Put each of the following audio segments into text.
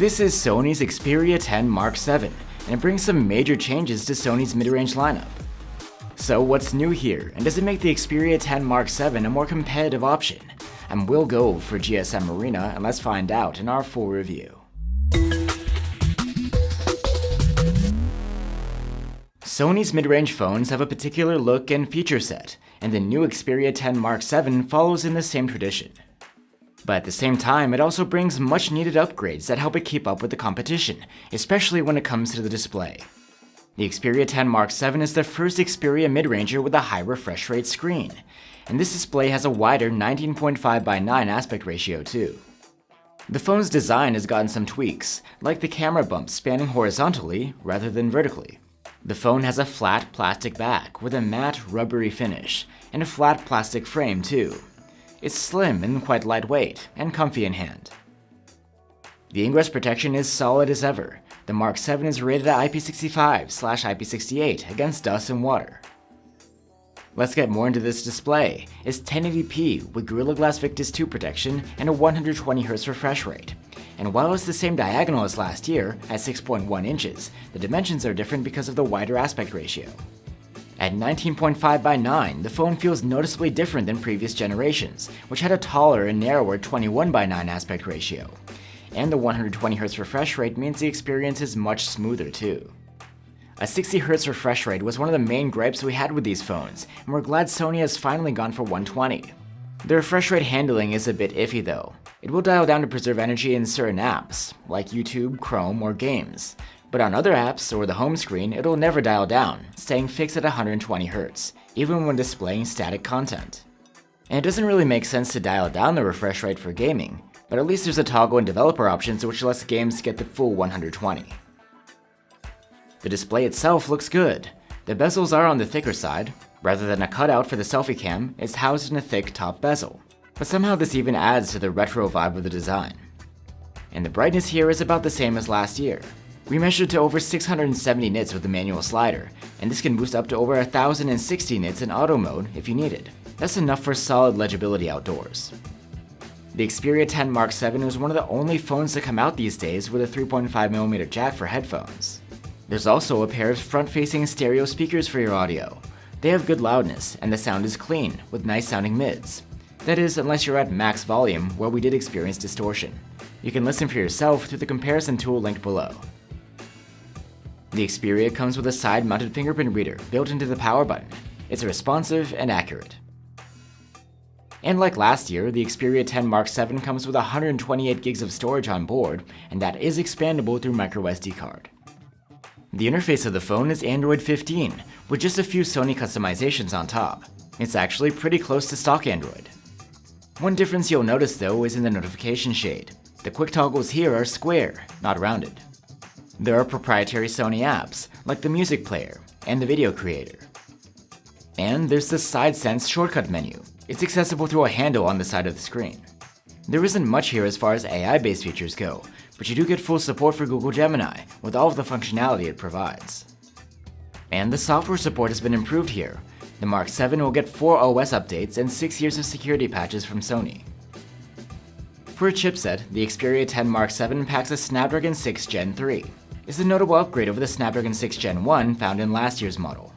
This is Sony's Xperia 10 Mark VII, and it brings some major changes to Sony's mid-range lineup. So what's new here, and does it make the Xperia 10 Mark VII a more competitive option? And we'll go for GSM Arena, and let's find out in our full review. Sony's mid-range phones have a particular look and feature set, and the new Xperia 10 Mark VII follows in the same tradition. But at the same time, it also brings much needed upgrades that help it keep up with the competition, especially when it comes to the display. The Xperia 10 Mark VII is the first Xperia mid-ranger with a high refresh rate screen, and this display has a wider 19.5:9 aspect ratio too. The phone's design has gotten some tweaks, like the camera bump spanning horizontally rather than vertically. The phone has a flat plastic back with a matte, rubbery finish, and a flat plastic frame too. It's slim and quite lightweight, and comfy in hand. The ingress protection is solid as ever. The Mark VII is rated at IP65/IP68 against dust and water. Let's get more into this display. It's 1080p with Gorilla Glass Victus 2 protection and a 120Hz refresh rate. And while it's the same diagonal as last year, at 6.1 inches, the dimensions are different because of the wider aspect ratio. At 19.5:9, the phone feels noticeably different than previous generations, which had a taller and narrower 21:9 aspect ratio. And the 120Hz refresh rate means the experience is much smoother too. A 60Hz refresh rate was one of the main gripes we had with these phones, and we're glad Sony has finally gone for 120. The refresh rate handling is a bit iffy though. It will dial down to preserve energy in certain apps, like YouTube, Chrome, or games. But on other apps or the home screen, it'll never dial down, staying fixed at 120Hz, even when displaying static content. And it doesn't really make sense to dial down the refresh rate for gaming, but at least there's a toggle in developer options which lets games get the full 120. The display itself looks good. The bezels are on the thicker side. Rather than a cutout for the selfie cam, it's housed in a thick top bezel. But somehow this even adds to the retro vibe of the design. And the brightness here is about the same as last year. We measured to over 670 nits with the manual slider, and this can boost up to over 1060 nits in auto mode if you need it. That's enough for solid legibility outdoors. The Xperia 10 Mark VII was one of the only phones to come out these days with a 3.5mm jack for headphones. There's also a pair of front-facing stereo speakers for your audio. They have good loudness, and the sound is clean, with nice sounding mids. That is, unless you're at max volume, where we did experience distortion. You can listen for yourself through the comparison tool linked below. The Xperia comes with a side-mounted fingerprint reader built into the power button. It's responsive and accurate. And like last year, the Xperia 10 Mark VII comes with 128 gigs of storage on board, and that is expandable through microSD card. The interface of the phone is Android 15, with just a few Sony customizations on top. It's actually pretty close to stock Android. One difference you'll notice though is in the notification shade. The quick toggles here are square, not rounded. There are proprietary Sony apps, like the music player and the video creator. And there's the SideSense shortcut menu. It's accessible through a handle on the side of the screen. There isn't much here as far as AI-based features go, but you do get full support for Google Gemini, with all of the functionality it provides. And the software support has been improved here. The Mark VII will get 4 OS updates and 6 years of security patches from Sony. For a chipset, the Xperia 10 Mark VII packs a Snapdragon 6 Gen 3. It's a notable upgrade over the Snapdragon 6 Gen 1 found in last year's model.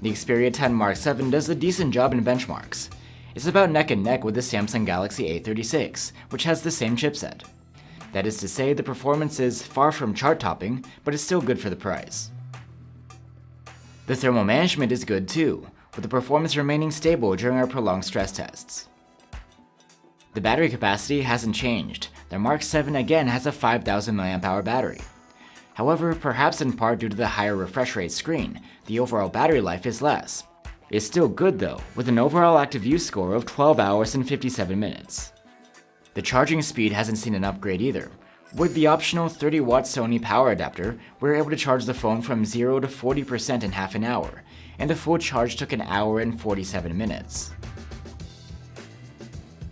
The Xperia 10 Mark VII does a decent job in benchmarks. It's about neck and neck with the Samsung Galaxy A36, which has the same chipset. That is to say, the performance is far from chart-topping, but it's still good for the price. The thermal management is good too, with the performance remaining stable during our prolonged stress tests. The battery capacity hasn't changed. The Mark VII again has a 5000 mAh battery. However, perhaps in part due to the higher refresh rate screen, the overall battery life is less. It's still good though, with an overall active use score of 12 hours and 57 minutes. The charging speed hasn't seen an upgrade either. With the optional 30-watt Sony power adapter, we were able to charge the phone from 0 to 40% in half an hour, and a full charge took an hour and 47 minutes.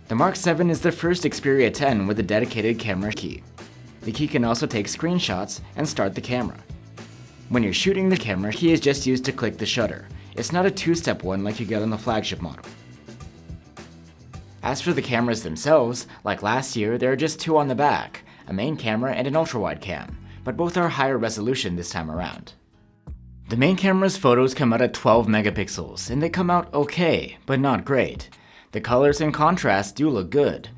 The Mark VII is the first Xperia 10 with a dedicated camera key. The key can also take screenshots and start the camera. When you're shooting, the camera key is just used to click the shutter. It's not a two-step one like you get on the flagship model. As for the cameras themselves, like last year, there are just 2 on the back, a main camera, and an ultrawide cam, but both are higher resolution this time around. The main camera's photos come out at 12 megapixels, and they come out okay, but not great. The colors and contrast do look good,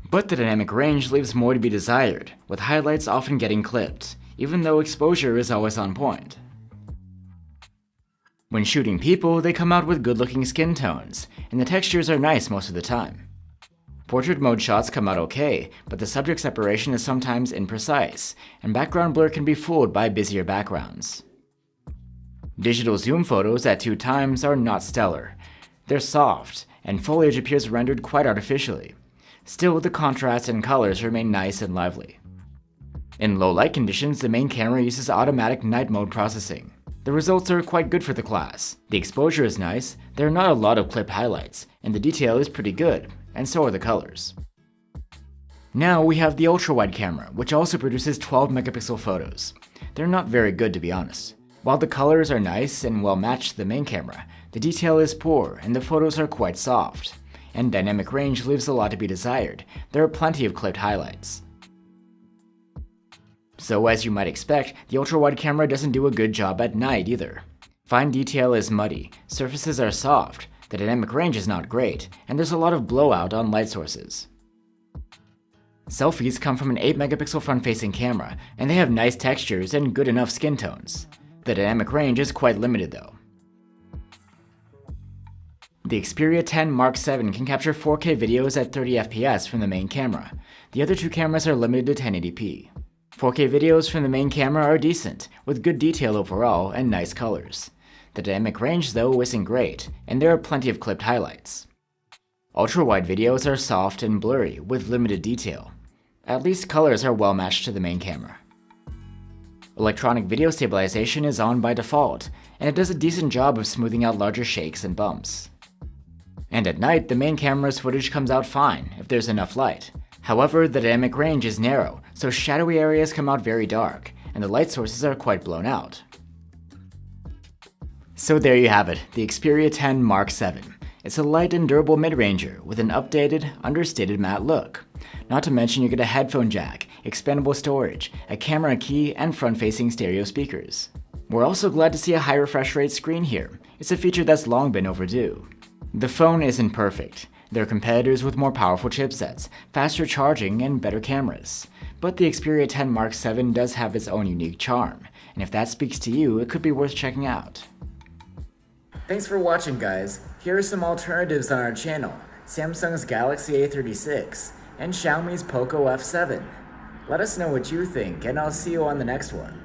but the dynamic range leaves more to be desired, with highlights often getting clipped, even though exposure is always on point. When shooting people, they come out with good-looking skin tones, and the textures are nice most of the time. Portrait mode shots come out okay, but the subject separation is sometimes imprecise, and background blur can be fooled by busier backgrounds. Digital zoom photos at 2x are not stellar. They're soft, and foliage appears rendered quite artificially. Still, the contrast and colors remain nice and lively. In low light conditions, the main camera uses automatic night mode processing. The results are quite good for the class. The exposure is nice, there are not a lot of clipped highlights, and the detail is pretty good, and so are the colors. Now we have the ultrawide camera, which also produces 12 megapixel photos. They're not very good, to be honest. While the colors are nice and well matched to the main camera, the detail is poor and the photos are quite soft. And dynamic range leaves a lot to be desired. There are plenty of clipped highlights. So as you might expect, the ultrawide camera doesn't do a good job at night either. Fine detail is muddy, surfaces are soft, the dynamic range is not great, and there's a lot of blowout on light sources. Selfies come from an 8 megapixel front-facing camera, and they have nice textures and good enough skin tones. The dynamic range is quite limited though. The Xperia X Mark VII can capture 4K videos at 30 FPS from the main camera. The other two cameras are limited to 1080p. 4K videos from the main camera are decent, with good detail overall and nice colors. The dynamic range though isn't great, and there are plenty of clipped highlights. Ultrawide videos are soft and blurry, with limited detail. At least colors are well matched to the main camera. Electronic video stabilization is on by default, and it does a decent job of smoothing out larger shakes and bumps. And at night, the main camera's footage comes out fine, if there's enough light. However, the dynamic range is narrow, so shadowy areas come out very dark, and the light sources are quite blown out. So there you have it, the Xperia X Mark VII. It's a light and durable mid-ranger with an updated, understated matte look. Not to mention you get a headphone jack, expandable storage, a camera key, and front-facing stereo speakers. We're also glad to see a high refresh rate screen here. It's a feature that's long been overdue. The phone isn't perfect. There are competitors with more powerful chipsets, faster charging, and better cameras. But the Xperia X Mark VII does have its own unique charm, and if that speaks to you, it could be worth checking out. Thanks for watching, guys. Here are some alternatives on our channel: Samsung's Galaxy A36 and Xiaomi's Poco F7. Let us know what you think, and I'll see you on the next one.